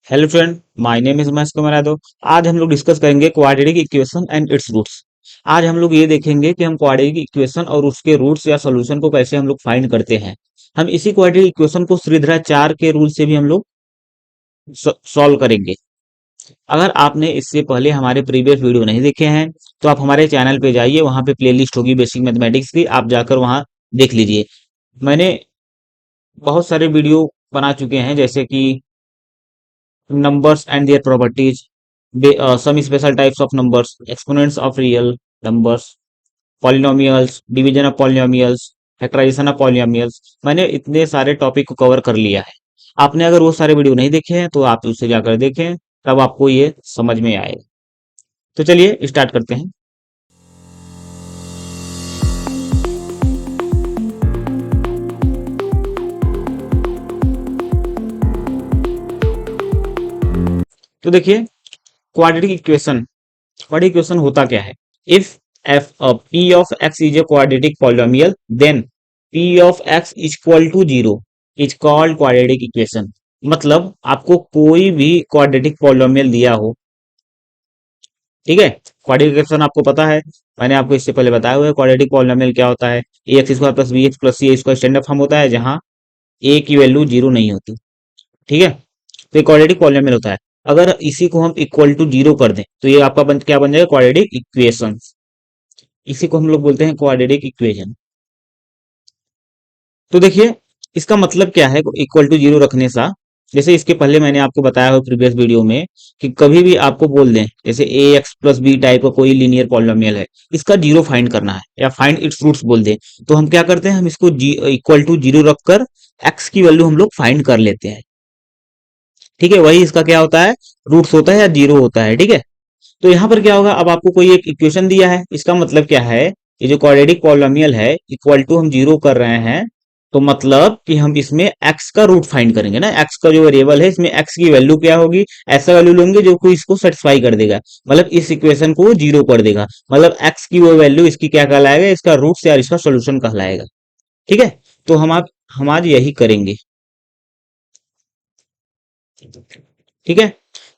Hello friend, my name is Mahesh Kumar Yadav. आज हम लोग डिस्कस करेंगे quadratic equation and its roots. आज हम लोग ये देखेंगे कि हम क्वाड्रेटिक इक्वेशन और उसके रूट्स या सॉल्यूशन को कैसे हम लोग फाइंड करते हैं। हम इसी क्वाड्रेटिक इक्वेशन को श्रीधराचार्य के रूल से भी हम लोग सॉल्व करेंगे। अगर आपने इससे पहले हमारे प्रीवियस वीडियो नहीं देखे हैं तो आप हमारे चैनल पे जाइए, वहां पे प्लेलिस्ट होगी बेसिक मैथमेटिक्स की, आप जाकर वहां देख लीजिए। मैंने बहुत सारे वीडियो बना चुके हैं, जैसे कि numbers and their properties, some special types of numbers, exponents of real numbers, polynomials, division of polynomials, factorization of polynomials। मैंने इतने सारे टॉपिक को कवर कर लिया है। आपने अगर वो सारे वीडियो नहीं देखे हैं तो आप उससे जाकर देखें, तब आपको ये समझ में आएगा। तो चलिए स्टार्ट करते हैं। तो देखिए, क्वाड्रेटिक इक्वेशन क्वाड्रेटिक इक्वेशन होता क्या है। If f p of x is a quadratic polynomial, then p of x is equal to zero is called quadratic equation. मतलब आपको कोई भी क्वाड्रेटिक पॉलिनोमियल दिया हो, ठीक है। क्वाड्रेटिक इक्वेशन आपको पता है, मैंने आपको इससे पहले बताया हुआ है क्वाड्रेटिक पॉलिनोमियल क्या होता है। A x square plus b x plus c square standard form होता है, जहां ए की वैल्यू जीरो नहीं होती, ठीक है। तो ये क्वाड्रेटिक पॉलिनोमियल होता है। अगर इसी को हम इक्वल टू जीरो कर दें तो ये आपका क्या बन जाएगा, क्वाड्रेटिक इक्वेशन। इसी को हम लोग बोलते हैं क्वाड्रेटिक इक्वेशन। तो देखिए, इसका मतलब क्या है इक्वल टू जीरो रखने सा। जैसे इसके पहले मैंने आपको बताया हो प्रीवियस वीडियो में कि कभी भी आपको बोल दें, जैसे ए एक्स प्लस बी टाइप का कोई लीनियर पॉलिनोमियल है, इसका जीरो फाइंड करना है या फाइंड इट्स रूट्स बोल दें, तो हम क्या करते हैं, हम इसको इक्वल टू जीरो रखकर एक्स की वैल्यू हम लोग फाइंड कर लेते हैं, ठीक है। वही इसका क्या होता है, रूट्स होता है या जीरो होता है, ठीक है। तो यहाँ पर क्या होगा, अब आपको कोई एक इक्वेशन दिया है, इसका मतलब क्या है, ये जो क्वाड्रेटिक पॉलिनोमियल है इक्वल टू हम जीरो कर रहे हैं, तो मतलब कि हम इसमें x का रूट फाइंड करेंगे ना। x का जो वेरिएबल है, इसमें x की वैल्यू क्या होगी, ऐसा वैल्यू लेंगे जो कोई इसको सेटिस्फाई कर देगा, मतलब इस इक्वेशन को जीरो कर देगा। मतलब x की वो वैल्यू इसकी क्या कहलाएगा, इसका रूट या इसका सोल्यूशन कहलाएगा, ठीक है। तो हम आज यही करेंगे, ठीक है।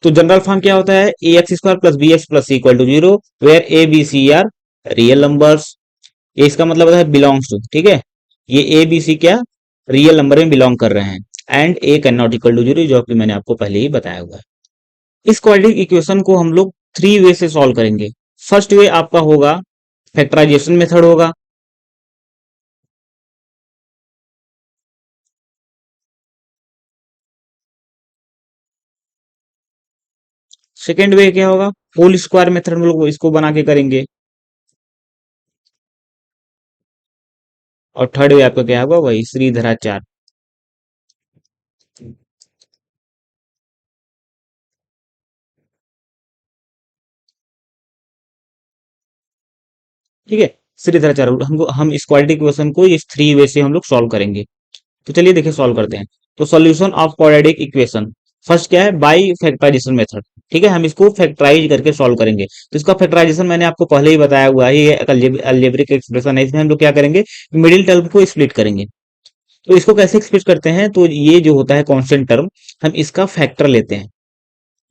तो जनरल फॉर्म क्या होता है, a x square plus b x plus c equal to zero, where a b c are real numbers. ये इसका मतलब होता है बिलोंग्स टू, ठीक है। ये ए बी सी क्या रियल नंबर में बिलोंग कर रहे हैं। And a can not equal to zero, जो कि मैंने आपको पहले ही बताया हुआ है। इस क्वाड्रेटिक इक्वेशन को हम लोग थ्री वे से सॉल्व करेंगे। फर्स्ट वे आपका होगा फैक्टराइजेशन मेथड होगा। सेकेंड वे क्या होगा, होल स्क्वायर मेथड हम लोग इसको बना के करेंगे। और थर्ड वे आपका क्या होगा, वही श्रीधराचार्य। ठीक है, श्रीधराचार्य हमको हम इस क्वाड्रेटिक इक्वेशन को इस थ्री वे से हम लोग सॉल्व करेंगे। तो चलिए देखिए सॉल्व करते हैं। तो solution of quadratic equation, first क्या है, बाई फैक्टराइजेशन मेथड, ठीक है। हम इसको फैक्टराइज करके सॉल्व करेंगे। तो इसका फैक्टराइजेशन मैंने आपको पहले ही बताया हुआ है, ये अलजेब्रिक एक्सप्रेशन है। इसमें हम लोग क्या करेंगे, मिडिल टर्म को स्प्लिट करेंगे। तो इसको कैसे स्प्लिट करते हैं, तो ये जो होता है कांस्टेंट टर्म, हम इसका फैक्टर लेते हैं।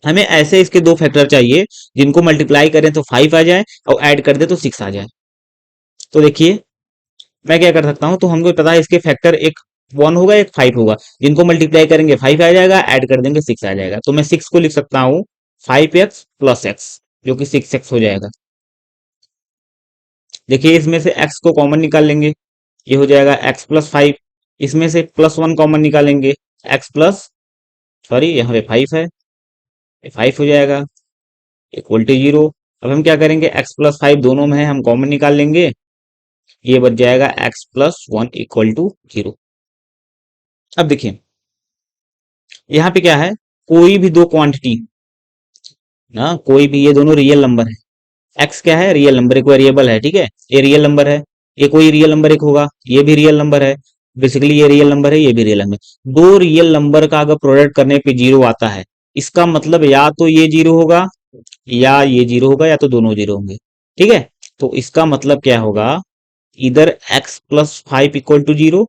हमें ऐसे इसके दो फैक्टर चाहिए जिनको मल्टीप्लाई करें तो 5 आ जाए और ऐड कर दे तो 6 आ जाए। तो देखिए, मैं क्या कर सकता हूं, तो हमको पता है इसके फैक्टर एक 1 होगा एक 5 होगा, जिनको मल्टीप्लाई करेंगे 5 आ जाएगा, ऐड कर देंगे 6 आ जाएगा। तो मैं 6 को लिख सकता हूं 5x प्लस एक्स, जो कि 6x हो जाएगा। देखिए, इसमें से x को कॉमन निकाल लेंगे, ये हो जाएगा x प्लस 5। इसमें से +1 कॉमन निकालेंगे, x प्लस, सॉरी यहाँ पे 5 है, ये 5 हो जाएगा, इक्वल टू जीरो। अब हम क्या करेंगे, x प्लस 5 दोनों में है, हम कॉमन निकाल लेंगे, ये बच जाएगा x plus 1 equal to zero. अब देखिए, यहाँ पे क्या है, कोई भी दो क्वांटिटी ना, कोई भी, ये दोनों रियल नंबर है। एक्स क्या है, रियल नंबर, एक वेरिएबल है, ठीक है। ये रियल नंबर है, ये कोई रियल नंबर एक होगा, ये भी रियल नंबर है। बेसिकली ये रियल नंबर है, ये भी रियल नंबर। दो रियल नंबर का अगर प्रोडक्ट करने पे जीरो आता है, इसका मतलब या तो ये जीरो होगा या ये जीरो होगा, या तो दोनों जीरो होंगे, ठीक है। तो इसका मतलब क्या होगा, इधर x plus 5 equal to zero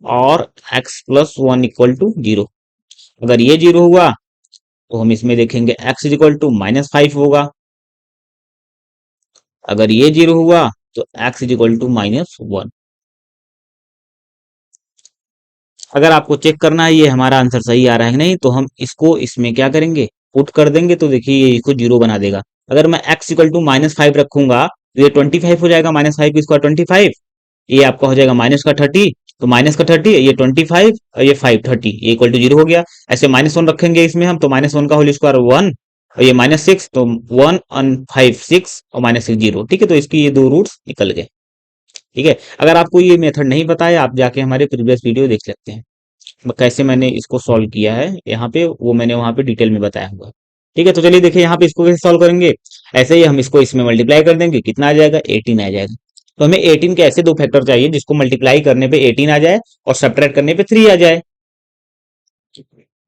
और x plus 1 equal to zero. अगर ये जीरो हुआ तो हम इसमें देखेंगे x इज इक्वल टू -5 होगा। अगर ये 0 हुआ तो x इज इक्वल टू -1। अगर आपको चेक करना है ये हमारा आंसर सही आ रहा है कि नहीं, तो हम इसको इसमें क्या करेंगे, पुट कर देंगे, तो देखिए ये इसको 0 बना देगा। अगर मैं x इक्वल टू -5 रखूंगा तो ये 25 हो जाएगा, -5 की स्क्वायर 25, ये आपका हो जाएगा माइनस का 30, तो माइनस का 30, ये 25 और ये 5 30, ये इक्वल टू 0 हो गया। ऐसे -1 रखेंगे इसमें हम, तो -1 का होल स्क्वायर 1, और ये -6, तो 1 और 5 6 और -6 0। ठीक है, तो इसकी ये दो रूट्स निकल गए। ठीक है, अगर आपको ये मेथड नहीं पता है, आप जाके हमारे प्रीवियस वीडियो देख सकते हैं, कैसे मैंने इसको सॉल्व किया है यहाँ पे, वो मैंने वहां पे डिटेल में बताया हुआ है। ठीक है, तो चलिए देखिए यहाँ पे इसको कैसे सॉल्व करेंगे। ऐसे ही हम इसको इसमें मल्टीप्लाई कर देंगे, कितना आ जाएगा, 18 आ जाएगा। तो हमें 18 के ऐसे दो फैक्टर चाहिए जिसको मल्टीप्लाई करने पे 18 आ जाए और सब्ट्रैक्ट करने पे 3 आ जाए।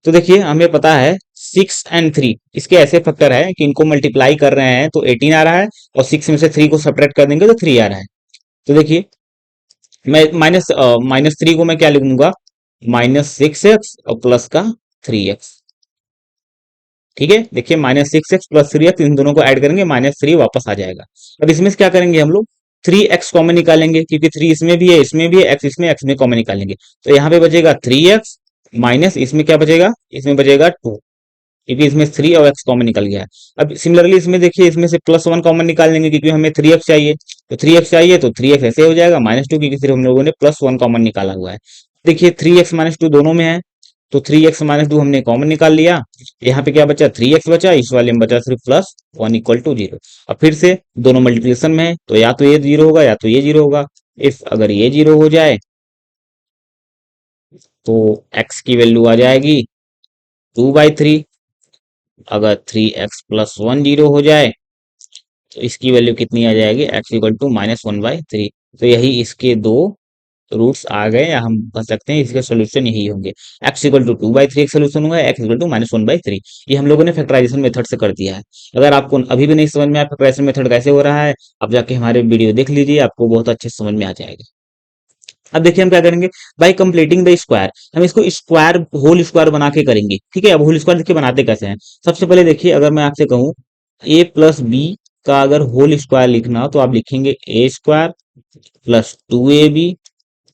तो देखिए हमें पता है 6 एंड 3 इसके ऐसे फैक्टर है कि इनको मल्टीप्लाई कर रहे हैं तो 18 आ रहा है, और 6 में से 3 को सब्ट्रैक्ट कर देंगे तो 3 आ रहा है। तो देखिए मैं -3 को मैं क्या लिखूंगा, -6x और प्लस का 3x। ठीक है, देखिए -6x प्लस 3x, इन दोनों को ऐड करेंगे, -3 वापस आ जाएगा। अब इसमें से क्या करेंगे हम लोग, 3x कॉमन निकालेंगे, क्योंकि 3 इसमें भी है, इसमें भी है, x इसमें, x में कॉमन निकालेंगे, तो यहाँ पे बचेगा 3x माइनस, इसमें क्या बचेगा, इसमें बचेगा 2, क्योंकि इसमें 3 और x कॉमन निकल गया है। अब सिमिलरली इसमें देखिए, इसमें से +1 कॉमन निकाल लेंगे, क्योंकि हमें 3x चाहिए, तो 3x चाहिए तो 3x ऐसे हो जाएगा -2, क्योंकि सिर्फ हम लोगों ने +1 कॉमन निकाला हुआ है। देखिए 3x -2 दोनों में है, तो 3x -2 हमने कॉमन निकाल लिया। यहाँ पे क्या बचा, 3x बचा, इस वाले में बचा सिर्फ +1 इक्वल टू 0। अब फिर से दोनों मल्टीप्लिकेशन में है, तो या तो ये 0 होगा या तो ये 0 होगा। इफ अगर ये 0 हो जाए तो x की वैल्यू आ जाएगी 2/3। अगर 3x प्लस 1 0 हो जाए तो इसकी वैल्यू कितनी आ जाएगी, x इक्वल टू -1/3। तो यही इसके दो रूट्स आ गए, या हम कह सकते हैं इसके सोल्यूशन यही होंगे। x इक्वल टू 2/3 एक सोल्यूशन होगा, x इक्वल टू -1/3। ये हम लोगों ने फैक्टराइजेशन मेथड से कर दिया है। अगर आपको अभी भी नहीं समझ में आया फैक्टराइजेशन मेथड कैसे हो रहा है, आप जाके हमारे वीडियो देख लीजिए, आपको बहुत अच्छे से समझ में आ जाएगा। अब देखिए हम क्या करेंगे, बाई कंप्लीटिंग द स्क्वायर, हम इसको स्क्वायर होल स्क्वायर बना के करेंगे। ठीक है, अब होल स्क्वायर देखिए बनाते कैसे हैं। सबसे पहले देखिए, अगर मैं आपसे कहूं a प्लस बी का अगर होल स्क्वायर लिखना, तो आप लिखेंगे a square plus 2ab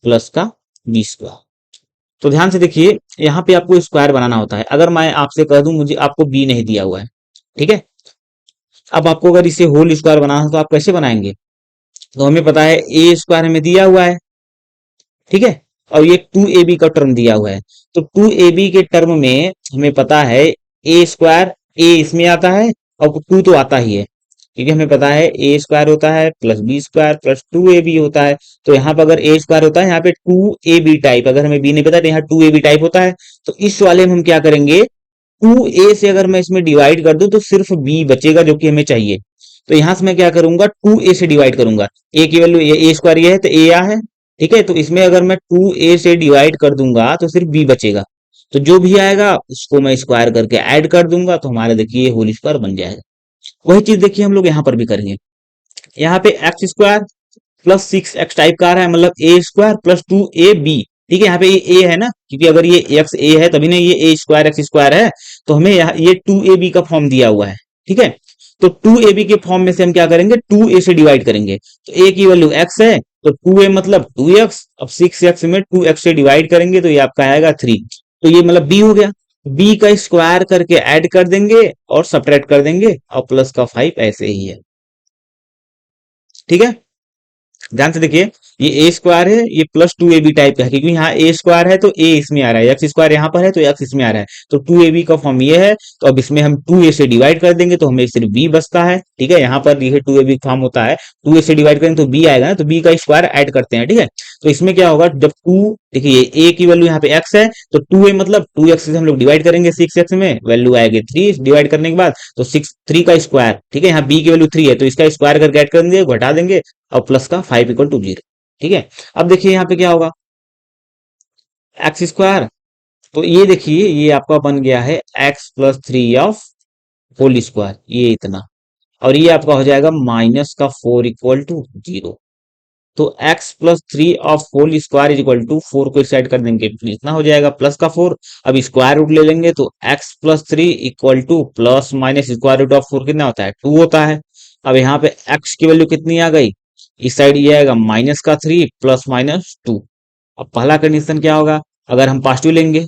plus का बी स्क्वायर। तो ध्यान से देखिए, यहाँ पे आपको स्क्वायर बनाना होता है। अगर मैं आपसे कह दूं मुझे आपको बी नहीं दिया हुआ है, ठीक है, अब आपको अगर इसे होल स्क्वायर बनाना है तो आप कैसे बनाएंगे, तो हमें पता है ए स्क्वायर हमें दिया हुआ है, ठीक है, और ये 2ab का टर्म दिया हुआ है। तो 2ab के टर्म में हमें पता है ए स्क्वायर, ए इसमें आता है और 2 तो आता ही है, क्योंकि हमें पता है ए स्क्वायर होता है plus b square plus 2ab होता है। तो यहाँ पर अगर ए स्क्वायर होता है, यहाँ पे 2ab टाइप, अगर हमें बी नहीं पता तो यहाँ 2ab टाइप होता है। तो इस वाले में हम क्या करेंगे, 2a से अगर मैं इसमें डिवाइड कर दूं तो सिर्फ b बचेगा, जो कि हमें चाहिए। तो यहां से मैं क्या करूंगा, 2a से डिवाइड करूंगा, a की वैल्यू ए स्क्वायर ये है तो a है, ठीक है, तो इसमें अगर मैं 2a से डिवाइड कर दूंगा तो सिर्फ b बचेगा। तो जो भी आएगा उसको मैं स्क्वायर करके ऐड कर दूंगा, तो हमारा देखिए होल स्क्वायर बन जाएगा। वही चीज देखिए हम लोग यहाँ पर भी करेंगे। यहाँ पे x square plus 6x type का आ रहा है, मतलब ए स्क्वायर प्लस 2ab। ठीक है, यहाँ पे ये ए है ना, क्योंकि अगर ये एक्स ए है तभी ना ये ए स्क्वायर एक्स स्क्वायर है, तो हमें यहाँ ये 2ab का फॉर्म दिया हुआ है। ठीक है, तो 2ab के फॉर्म में से हम क्या करेंगे, 2a से डिवाइड करेंगे, तो a की वैल्यू x है, तो 2a मतलब 2x। अब 6x में 2x से डिवाइड करेंगे तो ये आपका आएगा 3, तो ये मतलब b हो गया। b का स्क्वायर करके ऐड कर देंगे और सब्ट्रैक्ट कर देंगे, और प्लस का 5 ऐसे ही है। ठीक है, ध्यान से देखिए, ये ए स्क्वायर है, ये प्लस 2ab टाइप का है, क्योंकि यहाँ ए स्क्वायर है तो ए इसमें आ रहा है, एक्स स्क्वायर यहाँ पर है तो एक्स इसमें आ रहा है, तो 2ab का फॉर्म ये है। तो अब इसमें हम 2a से डिवाइड कर देंगे तो हमें सिर्फ b बचता है। ठीक है, यहाँ पर ये 2ab फॉर्म होता है, 2a से डिवाइड करेंगे तो b आएगा ना, तो b का स्क्वायर ऐड करते हैं। ठीक है, तो इसमें क्या होगा, जब 2, देखिए a की वैल्यू यहाँ पे x है, तो 2a मतलब 2x से हम लोग डिवाइड करेंगे 6x में, वैल्यू आएगी 3 डिवाइड करने के बाद, तो 3 का स्क्वायर। ठीक है, यहाँ b की वैल्यू 3 है तो इसका स्क्वायर करके ऐड कर देंगे, घटा देंगे, और प्लस का 5 इक्वल टू 0। ठीक है, अब देखिए यहाँ पे क्या होगा, एक्स स्क्वायर, तो ये देखिए ये आपका बन गया है x plus 3 of whole square, ये इतना, और ये आपका हो जाएगा -4 इक्वल टू 0। तो x plus three of whole square is equal to four को इस साइड कर देंगे, इतना हो जाएगा प्लस का फोर। अब स्क्वायर रूट ले लेंगे तो x plus three equal to plus minus square root of four कितना होता है, टू होता है। अब यहाँ पे x की वैल्यू कितनी आ गई, इस साइड ये आएगा माइनस का थ्री प्लस माइनस टू। अब पहला कंडीशन क्या होगा, अगर हम पॉजिटिव लेंगे,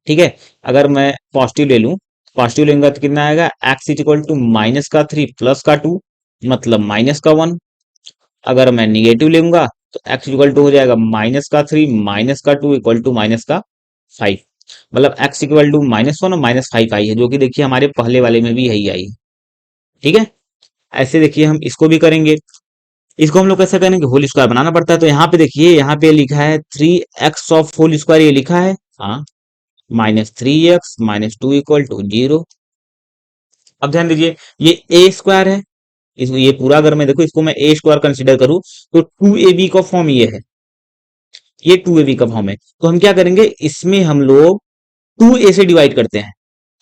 ठीक है, अगर मैं पॉजिटिव ले लूं, पॉजिटिव लेंगे तो कितना आएगा, x is equal to minus का थ्री प्लस का टू, मतलब माइनस का वन। अगर मैं निगेटिव लूंगा तो x इक्वल टू हो जाएगा माइनस का थ्री माइनस का टू इक्वल टू माइनस का फाइव। मतलब x equal to minus one और माइनस फाइव आई है, जो कि देखिए हमारे पहले वाले में भी यही आई है। ठीक है, ऐसे देखिए हम इसको भी करेंगे। इसको हम लोग कैसे करेंगे, होल स्क्वायर बनाना पड़ता है। तो यहाँ पे देखिए, यहाँ पे लिखा है three x of whole square, ये लिखा है हाँ, minus three x minus two equal to zero. अब ध्यान दीजिए, ये ए स्क्वायर है, इसको ये पूरा अगर मैं देखो, इसको मैं ए स्क्वायर कंसिडर करूं तो टू ए बी का फॉर्म ये है, ये टू ए बी का फॉर्म है। तो हम क्या करेंगे, इसमें हम लोग टू ए से डिवाइड करते हैं।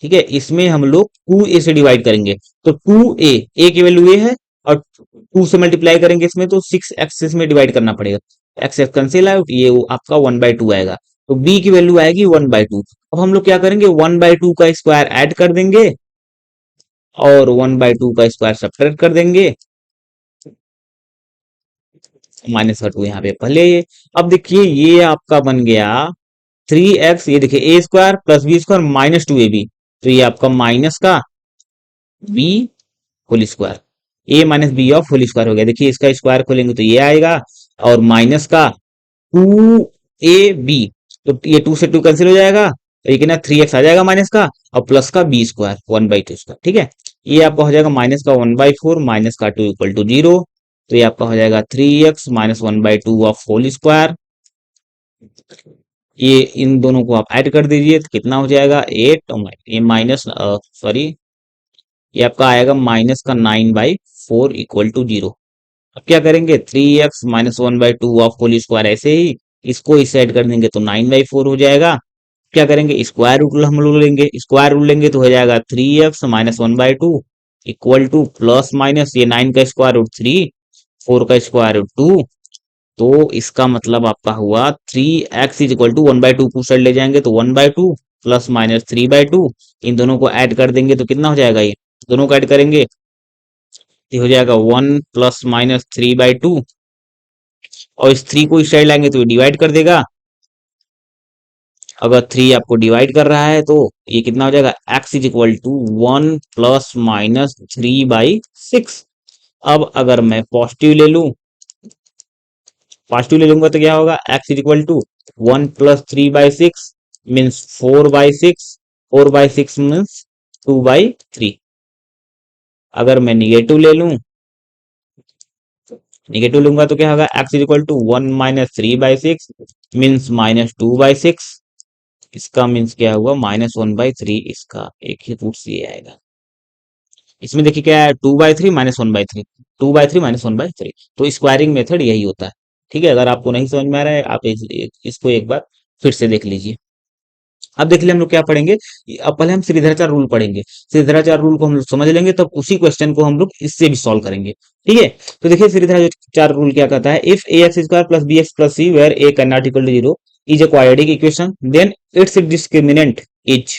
ठीक है, इसमें हम लोग टू ए से डिवाइड करेंगे, तो टू ए की वैल्यू ए है, और टू से मल्टीप्लाई करेंगे इसमें तो सिक्स एक्स में डिवाइड करना पड़ेगा, एक्स एक्स कैंसिल आउट, ये आपका वन बाई टू आएगा। तो बी की वैल्यू आएगी वन बाई टू। अब हम लोग क्या करेंगे, वन बाई टू का स्क्वायर ऐड कर देंगे और वन बाई टू का स्क्वायर सब्ट्रैक्ट कर देंगे, माइनस का टू यहाँ पे पहले। अब देखिए ये आपका बन गया थ्री एक्स, ये देखिए a square plus b square minus two a b, तो ये आपका माइनस का b whole square, a minus b of whole square हो गया। देखिए इसका स्क्वायर खोलेंगे तो ये आएगा, और माइनस का टू ए बी, तो ये टू से टू कैंसिल हो जाएगा, तो ये कितना थ्री एक्स आ जाएगा माइनस का, और प्लस का b square one by two square. ठीक है, ये आपका हो जाएगा माइनस का वन बाई फोर माइनस का टू इक्वल टू जीरो। तो ये आपका हो जाएगा three x minus one by two of whole square. ये इन दोनों को आप ऐड कर दीजिए तो कितना हो जाएगा एट, ये माइनस सॉरी, ये आपका आएगा माइनस का nine by four equal to zero. अब क्या करेंगे, three x minus one by two of whole square, ऐसे ही इसको इस ऐड कर देंगे तो नाइन बाई फोर हो जाएगा। क्या करेंगे, स्क्वायर रूट हम लोग लेंगे, स्क्वायर रूट लेंगे तो हो जाएगा three x minus one by two equal to plus minus ये नाइन का स्क्वायर रूट थ्री, फोर का स्क्वायर रूट टू। तो इसका मतलब आपका हुआ three x is equal to one by two को साइड ले जाएंगे तो one by two plus minus three by two, इन दोनों को ऐड कर देंगे तो कितना हो जाएगा, ये दोनों को ऐड करेंगे तो हो जाएगा one plus minus three by to, और इस थ्री को इस साइड लाएंगे तो डिवाइड कर देगा। अगर थ्री आपको डिवाइड कर रहा है तो ये कितना हो जाएगा, x is equal to one plus minus three by six. अब अगर मैं पॉजिटिव ले लूंगा तो क्या होगा, x is equal to one plus three by six means four by six, four by six means two by three. अगर मैं निगेटिव लूंगा तो क्या होगा, x is equal to one minus three by six means minus two by six. इसका means क्या हुआ, minus one by three, इसका एक ही रूट से आएगा। इसमें देखिए क्या है, to by three minus one by three, to by three minus one by three. तो स्क्वायरिंग मेथड यही होता है। ठीक है, अगर आपको नहीं समझ में आ रहा है आप इसको एक बार फिर से देख लीजिए। अब देख लिया हम लोग क्या पढ़ेंगे, अब पहले हम श्रीधराचार्य रूल पढ़ेंगे। श्रीधराचार्य रूल को हम लोग समझ लेंगे, तब उसी क्वेश्चन को हम लोग इससे भी सॉल्व करेंगे। ठीक है, तो देखिए श्रीधराचार्य रूल क्या कहता है, if a x square plus b x plus c where a can not equal to zero is a quadratic equation then its discriminant is,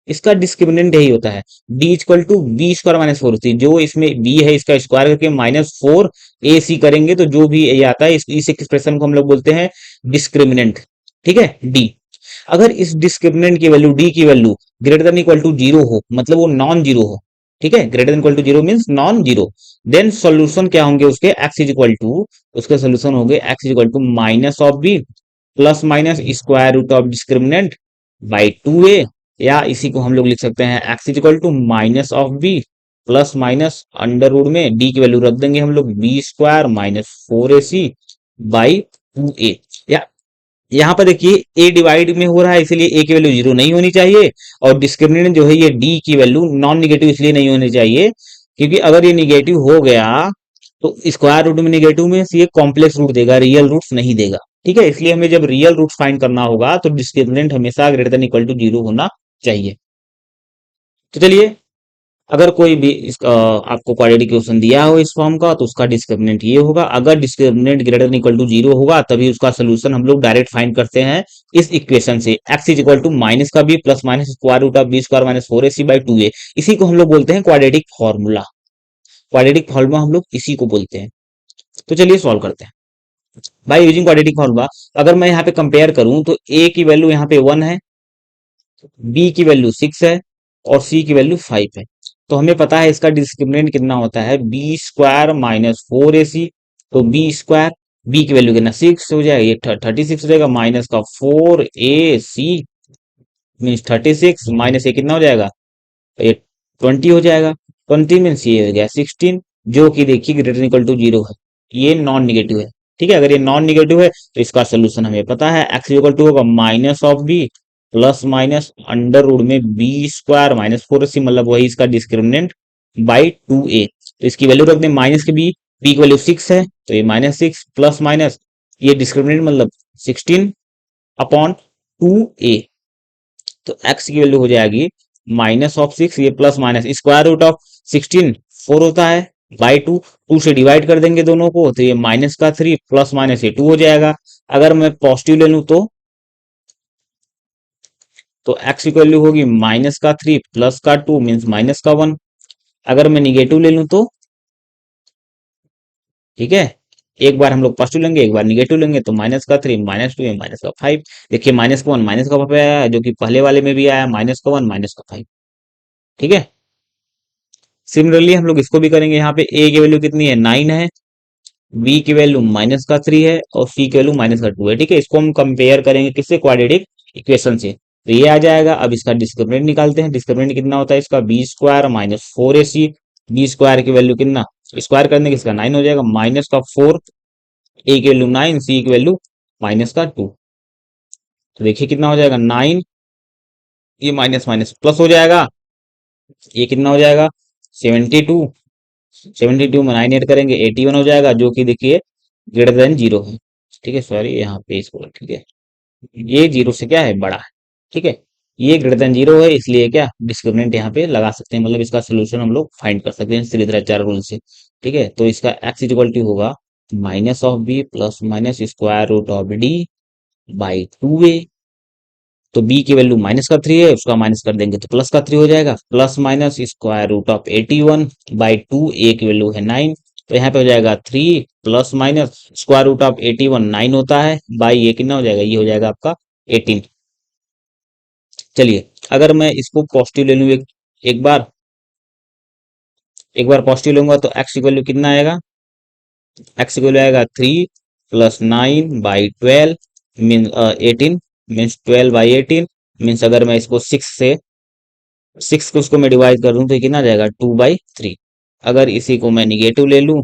इसका डिस्क्रिमिनेंट यही होता है d equal to b square minus four c, जो इसमें B है इसका square करके minus four a सी करेंगे तो जो भी ये आता है इस एक्सप्रेशन को हम लोग बोलते हैं डिस्क्रिमिनेंट। ठीक है, डी। अगर इस डिस्क्रिमिनेंट की वैल्यू डी की value greater than equal to zero हो, मतलब वो नॉन जीरो हो, ठीक है, greater than equal to zero means non zero, then solution क्या होंगे उसके, एक्स इज इक्वल टू, उसके सॉल्यूशन होंगे x is equal to minus of b plus minus square root of discriminant by two a, या इसी को हम लोग लिख सकते हैं x is equal to minus of b plus minus under root में डी की वैल्यू रख देंगे हम लोग b square minus four a c by two a. या यहाँ पर देखिए ए डिवाइड में हो रहा है इसलिए ए की वैल्यू जीरो नहीं होनी चाहिए, और डिस्क्रिमिनेंट जो है ये डी की वैल्यू नॉन निगेटिव इसलिए नहीं होनी चाहिए, क्योंकि अगर ये निगेटिव हो गया तो स्क्वायर रूट में निगेटिव में ये कॉम्प्लेक्स रूट देगा, रियल रूट्स नहीं देगा। ठीक है, इसलिए हमें जब रियल रूट फाइंड करना होगा तो डिस्क्रिमिनेंट हमेशा greater than equal to zero होना चाहिए। तो चलिए अगर कोई भी आपको क्वाड्रेटिक इक्वेशन दिया हो इस फॉर्म का तो उसका डिस्क्रिमिनेंट ये होगा। अगर discriminant greater than equal to 0 होगा तभी उसका सोल्यूशन हम लोग डायरेक्ट फाइंड करते हैं इस इक्वेशन से, x is equal to minus का b plus minus square root of b square minus 4ac by 2a। इसी को हम लोग बोलते हैं क्वाड्रेटिक फॉर्मूला। क्वाड्रेटिक फॉर्मूला हम लोग इसी को बोलते हैं। तो चलिए सॉल्व करते हैं बाय यूजिंग क्वाड्रेटिक फॉर्मूला। अगर मैं यहाँ पे कंपेयर करूं तो ए की वैल्यू यहाँ पे 1 है, बी की वैल्यू 6 है और सी की वैल्यू 5 है। तो हमें पता है इसका डिस्क्रिमिनेंट कितना होता है, बी स्क्वायर माइनस 4ac। तो बी स्क्वायर, बी की वैल्यू कितना 6 हो जाएगा, ये 36 हो जाएगा, माइनस का 4ac मीन्स 36 माइनस ये कितना हो जाएगा, ये 20 हो जाएगा। 20 मीन्स ये हो गया 16, जो कि देखिए ग्रेटर इक्वल टू 0 है, ये नॉन निगेटिव है। ठीक है, अगर ये नॉन निगेटिव है तो इसका सोल्यूशन हमें पता है, एक्स इक्वल टू होगा minus of b plus minus under root में बी स्क्वायर माइनस 4ac, मतलब वही इसका डिस्क्रिमिनेंट बाई 2a। तो इसकी वैल्यू रख दें माइनस की बी की वैल्यू 6 है तो ये -6 प्लस माइनस ये डिस्क्रिमिनेंट मतलब 16 अपॉन 2a। तो x की वैल्यू हो जाएगी -6, ये plus minus square root of 16 4 होता है बाई 2, 2 से डिवाइड कर देंगे दोनों को तो ये माइनस का 3 प्लस माइनस ये 2 हो जाएगा। अगर मैं पॉजिटिव ले लूं तो x की वैल्यू होगी माइनस का 3 प्लस का 2 मीन्स माइनस का 1। अगर मैं निगेटिव ले लूं तो ठीक है, एक बार हम लोग पॉजिटिव लेंगे एक बार निगेटिव लेंगे, तो माइनस का 3 माइनस 2 माइनस का 5। देखिए माइनस का 1 माइनस का 5 आया जो कि पहले वाले में भी आया, माइनस का 1 माइनस का 5। ठीक है, सिमिलरली हम लोग इसको भी करेंगे। यहाँ पे ए की वैल्यू कितनी है 9 है, बी की वैल्यू माइनस का 3 है और सी की वैल्यू माइनस का 2 है। ठीक है, इसको हम कंपेयर करेंगे किससे, क्वाड्रेटिक इक्वेशन से। तो ये आ जाएगा। अब इसका डिस्क्रिमिनेंट निकालते हैं। डिस्क्रिमिनेंट कितना होता है इसका, b square minus 4ac। B square की वैल्यू कितना, स्क्वायर करने के इसका 9 हो जाएगा, माइनस का 4, ए की वैल्यू 9, सी की वैल्यू माइनस का 2। तो देखिए कितना हो जाएगा 9, ये माइनस माइनस प्लस हो जाएगा, ये कितना हो जाएगा 72। 72 में 9 ऐड करेंगे 81 हो जाएगा, जो कि देखिए ग्रेटर देन 0 है। ठीक है, सॉरी यहाँ पे इसको, ठीक है ये 0 से क्या है बड़ा है। ठीक है, ये ग्रेटर देन 0 है इसलिए क्या डिस्क्रिमिनेंट यहाँ पे लगा सकते हैं, मतलब इसका सोल्यूशन हम लोग फाइंड कर सकते हैं श्रीधराचार्य रूल से। ठीक है, तो इसका एक्स इक्वल टू होगा minus of b plus minus square root of d by 2a। तो b की वैल्यू माइनस का 3 है, उसका माइनस कर देंगे तो प्लस का 3 हो जाएगा, plus minus square root of 81 by 2, a की वैल्यू है 9। तो यहाँ पे हो जाएगा 3 plus minus square root of 81 9 होता है, बाई ये कितना हो जाएगा, ये हो जाएगा आपका 18। चलिए अगर मैं इसको पॉजिटिव ले लूँ एक बार पॉजिटिव लूंगा तो एक्स की वैल्यू कितना आएगा, एक्स की वैल्यू आएगा 3 plus 9 by 12 mean 18 means 12 by 18 means अगर मैं इसको 6 को उसको मैं डिवाइड कर दूं तो ये कितना आ जाएगा 2/3। अगर इसी को मैं निगेटिव ले लूं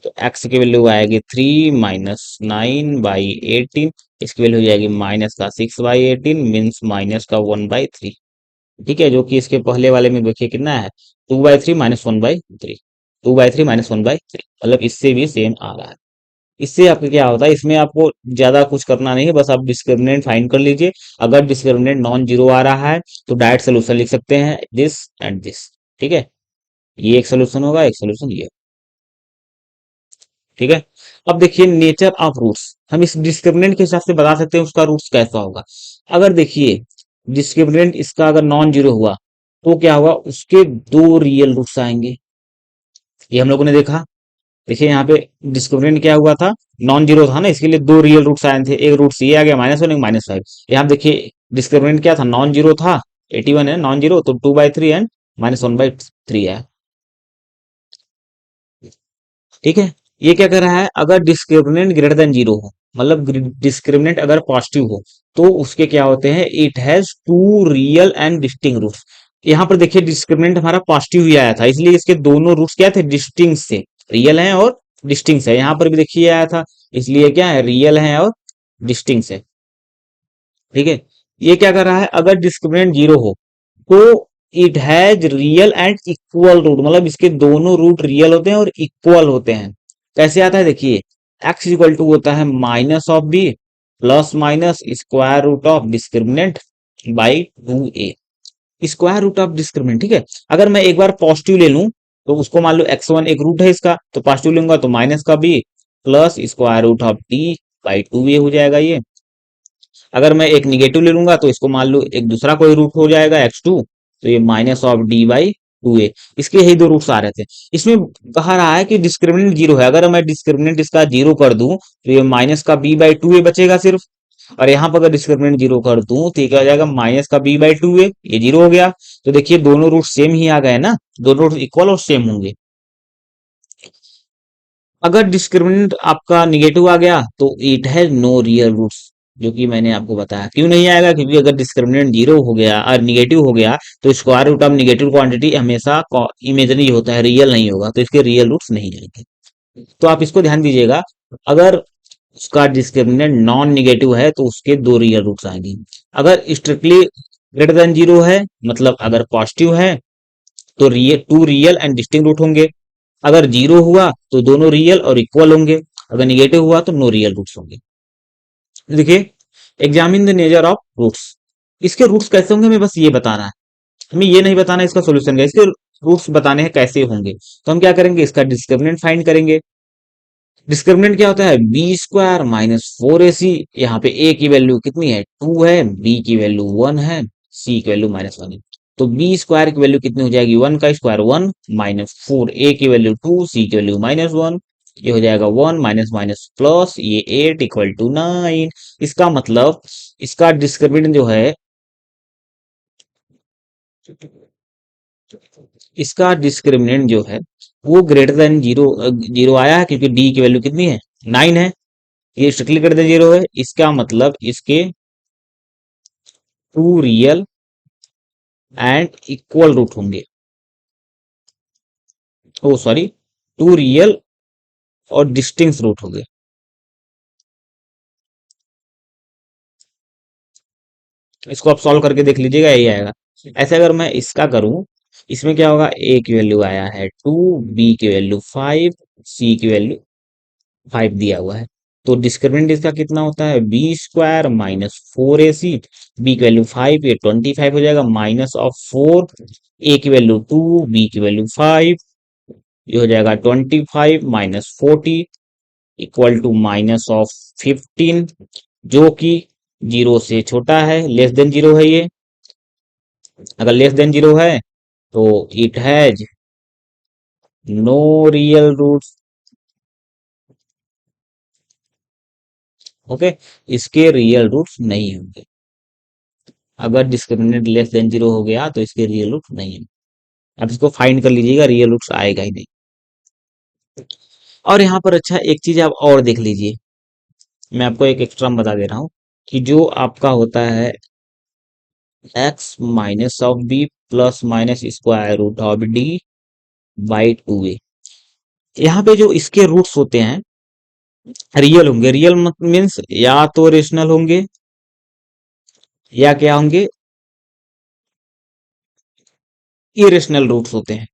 तो x की वैल्यू आएगी 3 माइनस 9/18, इसकी वैल्यू हो जाएगी माइनस का 6/18 मीन्स माइनस का 1/3। ठीक है, जो कि इसके पहले वाले में देखिए कितना है 2/3 माइनस 1/3, 2/3 माइनस 1/3, मतलब इससे भी सेम आ रहा है। इससे आपको क्या होता है, इसमें आपको ज्यादा कुछ करना नहीं है, बस आप डिस्क्रिमिनेंट फाइंड कर लीजिए। अगर डिस्क्रिमिनेंट नॉन जीरो आ रहा है तो डायरेक्ट सोल्यूशन लिख सकते हैं दिस एंड दिस। ठीक है, ये एक सोल्यूशन होगा, एक सोल्यूशन ये। ठीक है, अब देखिए नेचर ऑफ रूट्स, हम इस डिस्क्रिमिनेंट के हिसाब से बता सकते हैं उसका रूट्स कैसा होगा। अगर देखिए डिस्क्रिमिनेंट इसका अगर नॉन जीरो हुआ तो क्या होगा, उसके दो रियल रूट्स आएंगे, ये हम लोगों ने देखा। देखिए यहाँ पे डिस्क्रिमिनेंट क्या हुआ था, नॉन जीरो था ना, इसके लिए दो रियल रूट्स आए थे, एक रूट ये आ गया -1 एक -5। यहाँ देखिए डिस्क्रिमिनेंट क्या था, नॉन जीरो था, 81 है नॉन जीरो, तो 2/3 एंड -1/3 है। ठीक है, ये क्या कर रहा है, अगर डिस्क्रिमिनेंट ग्रेटर देन 0 हो, मतलब डिस्क्रिमिनेंट अगर पॉजिटिव हो तो उसके क्या होते हैं, it has two real and distinct roots. यहाँ पर देखिए डिस्क्रिमिनेंट हमारा पॉजिटिव ही आया था, इसलिए इसके दोनों रूट्स क्या थे, डिस्टिंक्ट से, रियल है और डिस्टिंक्ट है। यहाँ पर भी देखिए आया था, इसलिए क्या है रियल है और डिस्टिंक्ट है। ठीक है, ये क्या कर रहा है, अगर डिस्क्रिमिनेंट 0 हो तो it has real and equal root, मतलब इसके दोनों रूट रियल होते हैं और इक्वल होते हैं। कैसे आता है देखिए, एक्स इक्वल टू होता है minus of b plus minus square root of discriminant by 2a। Square root of discriminant, ठीक है। अगर मैं एक बार पॉजिटिव ले लूं तो उसको मान लो x1 एक रूट है इसका, तो पॉजिटिव लूंगा तो माइनस का b plus square root of d by 2a हो जाएगा ये। अगर मैं एक निगेटिव ले लूंगा तो इसको मान लो एक दूसरा कोई रूट हो जाएगा x2, तो ये minus of d by 2a। इसके यही दो रूट्स आ रहे थे। इसमें कहा रहा है कि डिस्क्रिमिनेंट जीरो है, अगर मैं डिस्क्रिमिनेंट इसका जीरो कर दूं तो ये माइनस का b बाई 2a बचेगा सिर्फ। और यहाँ पर अगर डिस्क्रिमिनेंट जीरो कर दूं तो ये क्या हो जाएगा, माइनस का b बाई 2a, ये जीरो हो गया। तो देखिए दोनों रूट सेम ही आ गए ना, दोनों रूट इक्वल और सेम होंगे। अगर डिस्क्रिमिनेंट आपका निगेटिव आ गया तो it has no real roots, जो कि मैंने आपको बताया। क्यों नहीं आएगा, क्योंकि अगर डिस्क्रिमिनेंट जीरो हो गया और निगेटिव हो गया तो square root of negative quantity हमेशा इमेजनरी होता है, रियल नहीं होगा, तो इसके रियल रूट्स नहीं आएंगे। तो आप इसको ध्यान दीजिएगा, अगर उसका डिस्क्रिमिनेंट नॉन निगेटिव है तो उसके दो रियल रूट्स आएंगे। अगर स्ट्रिक्टली ग्रेटर देन जीरो है, मतलब अगर पॉजिटिव है, तो two real and distinct root होंगे। अगर जीरो हुआ तो दोनों रियल और इक्वल होंगे। अगर निगेटिव हुआ तो नो रियल रूट्स होंगे। देखिए, examine the nature of roots. इसके रूट्स कैसे होंगे हमें बस ये बताना है, हमें ये नहीं बताना इसका सोल्यूशन क्या, इसके रूट्स बताने हैं कैसे होंगे। तो हम क्या करेंगे, इसका डिस्क्रिमिनेंट फाइंड करेंगे। डिस्क्रिमिनेंट क्या होता है, बी स्क्वायर माइनस 4ac। यहाँ पे a की वैल्यू कितनी है, 2 है, b की वैल्यू 1 है, c की वैल्यू -1 है। तो बी स्क्वायर की वैल्यू कितनी हो जाएगी, 1 का स्क्वायर 1 माइनस 4, a की वैल्यू 2, c की वैल्यू -1, ये हो जाएगा 1 माइनस माइनस प्लस, ये 8 इक्वल टू 9। इसका मतलब इसका डिस्क्रिमिनेंट जो है, इसका डिस्क्रिमिनेंट जो है वो ग्रेटर देन जीरो, जीरो आया है क्योंकि डी की वैल्यू कितनी है, 9 है। ये स्ट्रिक्टली ग्रेटर देन जीरो है, इसका मतलब इसके two real and equal root होंगे। ओ सॉरी, टू रियल और डिस्टिंक्ट रूट होंगे। इसको आप सॉल्व करके देख लीजिएगा, यही आएगा। ऐसे अगर मैं इसका करूं, इसमें क्या होगा, ए की वैल्यू आया है 2, बी की वैल्यू 5, सी की वैल्यू 5 दिया हुआ है। तो डिस्क्रिमिनेंट इसका कितना होता है, b square minus 4ac, b की वैल्यू 5, ये 25 हो जाएगा, माइनस ऑफ 4, ए की वैल्यू 2, बी की वैल्यू 5, ये हो जाएगा 25 minus 40 equal to minus of 15, जो कि जीरो से छोटा है, लेस देन जीरो है ये। अगर लेस देन जीरो है तो it has no real roots. Okay, इसके रियल रूट्स नहीं होंगे। अगर डिस्क्रिमिनेंट लेस देन जीरो हो गया तो इसके रियल रूट्स नहीं है। आप इसको फाइंड कर लीजिएगा, रियल रूट्स आएगा ही नहीं। और यहाँ पर अच्छा एक चीज आप और देख लीजिए, मैं आपको एक एक्स्ट्रा बता दे रहा हूँ कि जो आपका होता है x minus of b plus minus square root of d by 2a, यहाँ पे जो इसके रूट्स होते हैं रियल होंगे। रियल मीन्स या तो रेशनल होंगे या क्या होंगे, इरेशनल रूट्स होते हैं।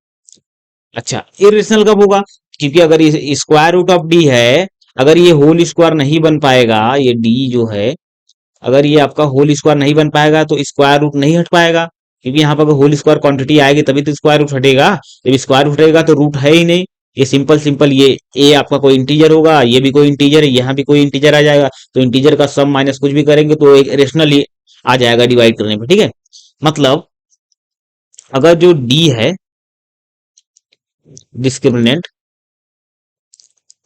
अच्छा, इरेशनल कब होगा, क्योंकि अगर ये स्क्वायर रूट ऑफ डी है, अगर ये होल स्क्वायर नहीं बन पाएगा, ये डी जो है अगर ये आपका होल स्क्वायर नहीं बन पाएगा तो स्क्वायर रूट नहीं हट पाएगा। क्योंकि यहाँ पर अगर होल स्क्वायर क्वांटिटी आएगी तभी तो स्क्वायर रूट हटेगा, जब स्क्वायर रूट हटेगा तो रूट है ही नहीं। ये सिंपल सिंपल, ये ए आपका कोई इंटीजर होगा, ये भी कोई इंटीजर है, यहाँ भी कोई इंटीजर आ जाएगा, तो इंटीजर का सम माइनस कुछ भी करेंगे तो एक रेशनल ही आ जाएगा डिवाइड करने पे, ठीक है। मतलब अगर जो डी है डिस्क्रिमिनेंट,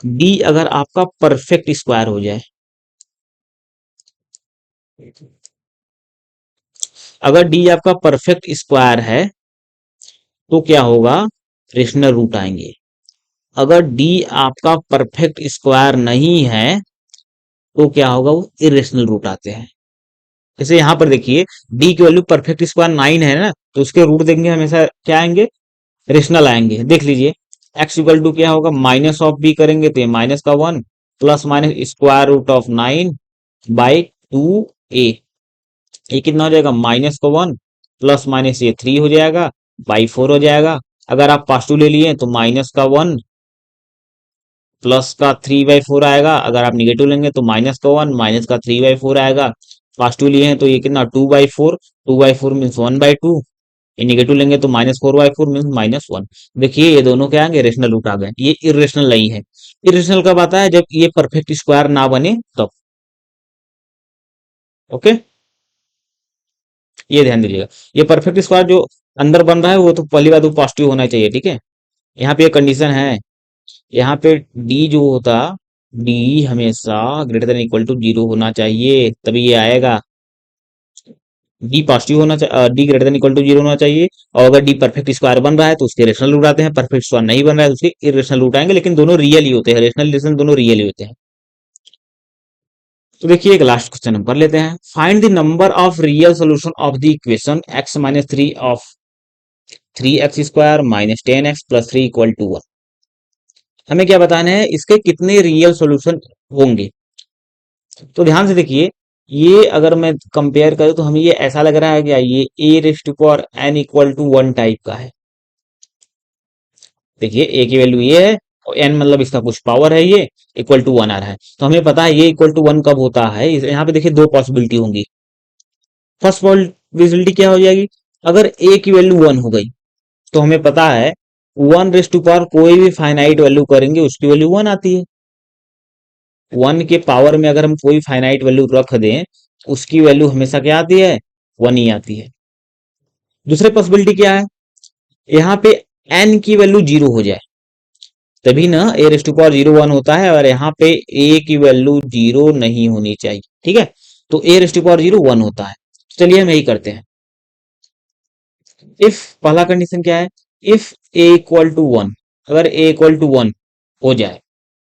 डी अगर आपका परफेक्ट स्क्वायर हो जाए, अगर डी आपका परफेक्ट स्क्वायर है तो क्या होगा, रेशनल रूट आएंगे। अगर डी आपका परफेक्ट स्क्वायर नहीं है तो क्या होगा, वो इरेशनल रूट आते हैं। जैसे यहां पर देखिए, डी की वैल्यू परफेक्ट स्क्वायर 9 है ना, तो उसके रूट देंगे हमेशा क्या आएंगे, रेशनल आएंगे। देख लीजिए, एक्स इक्वल टू क्या होगा, माइनस ऑफ बी करेंगे तो ये माइनस का 1 plus minus square root of 9 by 2a, ये कितना हो जाएगा, माइनस का 1 प्लस माइनस ये 3 हो जाएगा बाई 4 हो जाएगा। अगर आप पॉजिटिव ले लिए तो माइनस का 1 प्लस का 3/4 आएगा, अगर आप निगेटिव लेंगे तो माइनस का 1 माइनस का 3/4 आएगा। पॉजिटिव लिए हैं तो ये कितना, 2/4, 2/4 मीन्स 1/2, ये निगेटिव लेंगे तो -4/4 मीन -1। देखिए ये दोनों क्या आएंगे, रेशनल रूट आ गए, ये इरेशनल नहीं है। इरेशनल कब आता है, जब ये परफेक्ट स्क्वायर ना बने तब। ओके, ये ध्यान दीजिएगा। ये परफेक्ट स्क्वायर जो अंदर बन रहा है वो तो पहली बात वो पॉजिटिव होना चाहिए, ठीक है। यहाँ पे ये कंडीशन है, यहाँ पे डी जो होता, डी हमेशा ग्रेटर देन इक्वल टू 0 होना चाहिए, तभी ये आएगा। डी पॉजिटिव होना चाहिए, d greater than equal to 0 होना चाहिए। और अगर डी परफेक्ट स्क्वायर बन रहा है तो उसके रेशनल रूट आते हैं, परफेक्ट स्क्वायर नहीं बन रहा है तो उसके इरेशनल रूट आएंगे, लेकिन दोनों रियल ही होते हैं, रेशनल रेशनल दोनों रियल ही होते हैं। तो देखिए एक लास्ट क्वेश्चन हम कर लेते हैं। Find the number of real solution of the equation x-3 of 3x² - 10x + 3 = 1। हमें क्या बताना है, इसके कितने रियल सॉल्यूशन होंगे। तो ध्यान से देखिए, ये अगर मैं कंपेयर करूं तो हमें ये ऐसा लग रहा है, क्या ये a⁴n = 1 टाइप का है। देखिए a की वैल्यू ये है और n मतलब इसका कुछ पावर है, ये इक्वल टू 1 आ रहा है, तो हमें पता है ये इक्वल टू 1 कब होता है। यहाँ पे देखिए दो पॉसिबिलिटी होंगी। फर्स्ट पॉसिबिलिटी क्या हो जाएगी, अगर a की वैल्यू 1 हो गई तो हमें पता है 1 कोई भी फाइनाइट वैल्यू करेंगे उसकी वैल्यू 1 आती है। 1 के पावर में अगर हम कोई फाइनाइट वैल्यू रख दें उसकी वैल्यू हमेशा क्या आती है, 1 ही आती है। दूसरी पॉसिबिलिटी क्या है, यहाँ पे n की वैल्यू 0 हो जाए, तभी ना a⁴0 1 होता है, और यहाँ पे a की वैल्यू 0 नहीं होनी चाहिए, ठीक है। तो a⁴0 1 होता है। चलिए हम यही करते हैं। इफ पहला कंडीशन क्या है, इफ a = 1, अगर a = 1 हो जाए,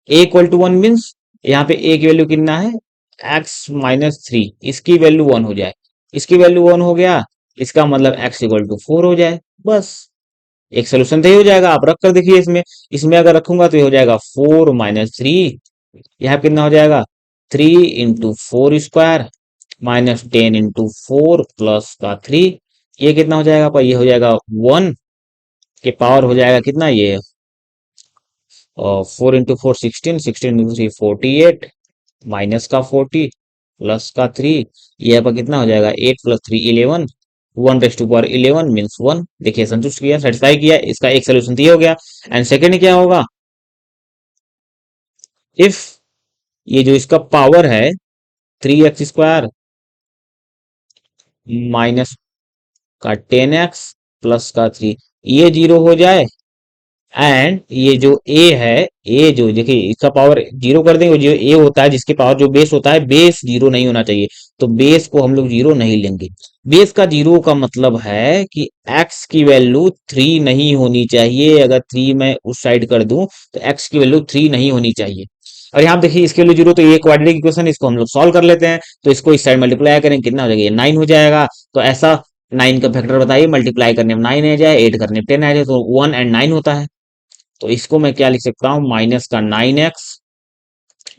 a = 1 मीन्स यहाँ पे a की वैल्यू कितना है, x-3, इसकी वैल्यू 1 हो जाए, इसकी वैल्यू 1 हो गया, इसका मतलब x = 4 हो जाए, बस एक सोल्यूशन तो ये हो जाएगा। आप रख कर देखिए, इसमें इसमें अगर रखूंगा तो ये हो जाएगा 4 - 3, यहाँ कितना हो जाएगा, 3 × 4² -10 × 4 प्लस का 3, ये कितना हो जाएगा पर, ये हो जाएगा 1 के पावर हो जाएगा कितना, ये 4 × 4 16, 16 × 3 48, माइनस का 40 प्लस का 3, ये पर कितना हो जाएगा 8 + 3 11, 1⁻11 मीन्स 1। देखिए संतुष्ट किया, सेटिस्फाई किया, इसका एक सोल्यूशन तो ये हो गया। एंड सेकेंड क्या होगा, इफ ये जो इसका पावर है 3x² माइनस का 10x प्लस का 3, ये 0 हो जाए, एंड ये जो a है, a जो देखिए इसका पावर 0 कर देंगे, जो a होता है जिसके पावर जो बेस होता है, बेस 0 नहीं होना चाहिए, तो बेस को हम लोग 0 नहीं लेंगे। बेस का 0 का मतलब है कि x की वैल्यू 3 नहीं होनी चाहिए। अगर 3 मैं उस साइड कर दूं तो x की वैल्यू 3 नहीं होनी चाहिए। और यहाँ देखिए इसके वैल्यू 0, तो ये क्वाड्रेटिक इक्वेशन, इसको हम लोग सॉल्व कर लेते हैं। तो इसको इस साइड मल्टीप्लाई करेंगे, कितना हो जाएगा, ये 9 हो जाएगा। तो ऐसा 9 का फैक्टर बताइए, मल्टीप्लाई करने में 9 आ जाए, 8 करने में 10 आ जाए, तो 1 और 9 होता है। तो इसको मैं क्या लिख सकता हूं, माइनस का 9x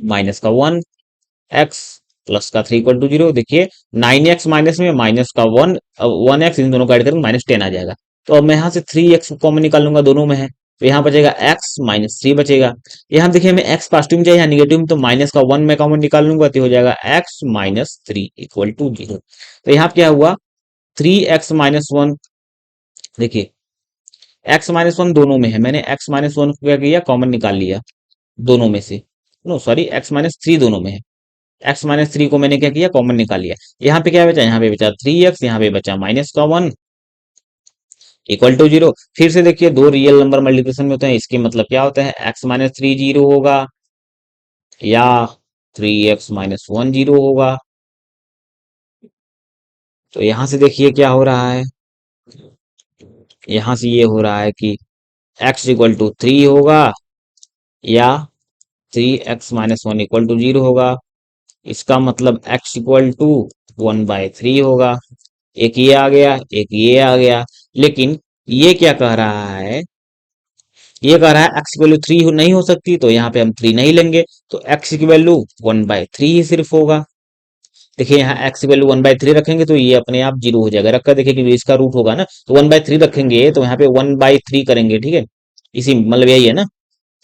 माइनस का 1x प्लस का 3 = 0। देखिए 9x माइनस में माइनस का 1x, इन दोनों को ऐड करेंगे -10 आ जाएगा। तो अब मैं यहाँ से 3x को कॉमन निकाल लूंगा, दोनों में है, तो यहाँ बचेगा x -3 बचेगा। यहाँ देखिए हमें x पॉजिटिव में चाहिए, यहाँ निगेटिव में, तो माइनस का 1 मैं कॉमन निकाल लूंगा, तो हो जाएगा x -3 = 0। तो यहाँ क्या हुआ, 3x-1, देखिए x-1 दोनों में है, मैंने x-1 को क्या किया, कॉमन निकाल लिया दोनों में से, नो सॉरी x-3 दोनों में है, x-3 को मैंने क्या किया, कॉमन निकाल लिया। यहाँ पे क्या बचा, यहाँ पे बचा 3x, यहाँ पे बचा -1 = 0। फिर से देखिए दो रियल नंबर मल्टीप्लिकेशन में होते हैं, इसके मतलब क्या होता है, x-3 0 होगा या 3x-1 0 होगा। तो यहां से देखिए क्या हो रहा है, यहां से ये हो रहा है कि x = 3 होगा या 3x-1 = 0 होगा। इसका मतलब x = 1/3 होगा। एक ये आ गया, एक ये आ गया। लेकिन ये क्या कह रहा है, ये कह रहा है x की वैल्यू 3 नहीं हो सकती, तो यहाँ पे हम 3 नहीं लेंगे, तो x की वैल्यू 1/3 ही सिर्फ होगा। देखिए यहाँ x की वैल्यू 1/3 रखेंगे तो ये अपने आप 0 हो जाएगा। रखकर देखिए कि इसका रूट होगा ना, तो 1/3 रखेंगे तो यहाँ पे 1/3 करेंगे, ठीक है। इसी मतलब यही है ना,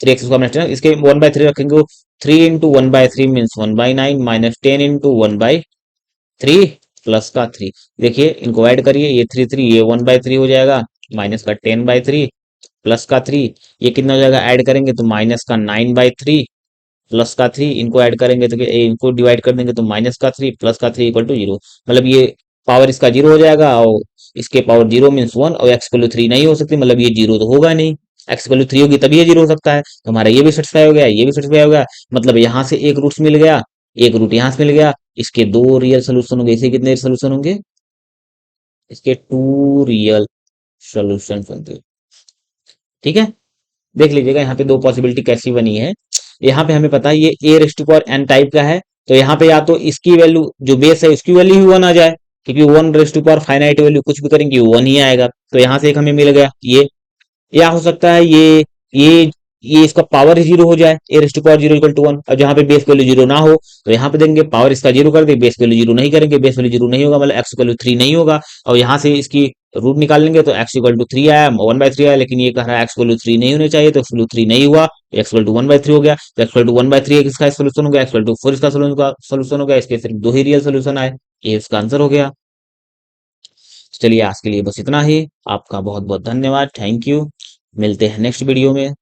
3x स्क्वायर, इसके 1/3 रखेंगे, 3 × 1/3 मीन्स 1/9 -10 × 1/3 प्लस का 3। देखिए इनको ऐड करिए, ये 3 3, ये 1/3 हो जाएगा, माइनस का 10/3 प्लस का 3, ये कितना हो जाएगा, ऐड करेंगे तो माइनस का 9/3 प्लस का 3, इनको ऐड करेंगे तो इनको डिवाइड कर देंगे तो माइनस का 3 प्लस का 3 इक्वल टू 0। मतलब ये पावर इसका 0 हो जाएगा, और इसके पावर 0 मीन्स 1, और एक्स वैल्यू 3 नहीं हो सकती, मतलब ये 0 तो होगा नहीं। एक्स वैल्यू 3 होगी तभी ये 0 हो सकता है, तो हमारा ये भी सेटिस्फाई हो गया, ये भी सेटिस्फाई हो गया। मतलब यहाँ से एक रूट्स मिल गया, एक रूट यहाँ से मिल गया, इसके दो रियल सोल्यूशन होंगे। इसे कितने सोल्यूशन होंगे, इसके टू रियल सोल्यूशन होंगे। ठीक है, देख लीजिएगा यहाँ पे दो पॉसिबिलिटी कैसी बनी है। यहाँ पे हमें पता है ये a raised to power n type का है, तो यहाँ पे या तो इसकी वैल्यू जो बेस है उसकी वैल्यू ही वन आ जाए, क्योंकि one raised to power finite value कुछ भी करेंगे वन ही आएगा। तो यहाँ से एक हमें मिल गया ये, या हो सकता है ये इसका पावर ही जीरो हो जाए, a raised to power zero equal to one. अब जहाँ पे बेस वैल्यू जीरो ना हो तो यहाँ पे देंगे पावर इसका जीरो कर दे, बेस वैल्यू जीरो नहीं करेंगे, बेस वैल्यू जीरो नहीं होगा, मतलब एक्स वैल्यू 3 नहीं होगा। और यहाँ से इसकी रूट निकाल लेंगे तो एक्स इक्वल टू 3 आया, 1/3 आया, लेकिन ये कह रहा है एक्स वैल्यू 3 नहीं होने चाहिए, तो एक्स वैल्यू 3 नहीं हुआ, एक्स वैल्यू 1/3 हो गया। तो एक्स वैल्यू 1/3 इसका सोल्यूशन हो गया, एक्स वैल्यू 4 इसका सोल्यूशन हो गया। इसके सिर्फ दो ही रियल सोल्यूशन आए, ये इसका आंसर हो गया। चलिए आज के लिए बस इतना ही। आपका बहुत बहुत धन्यवाद, थैंक यू। मिलते हैं नेक्स्ट वीडियो में।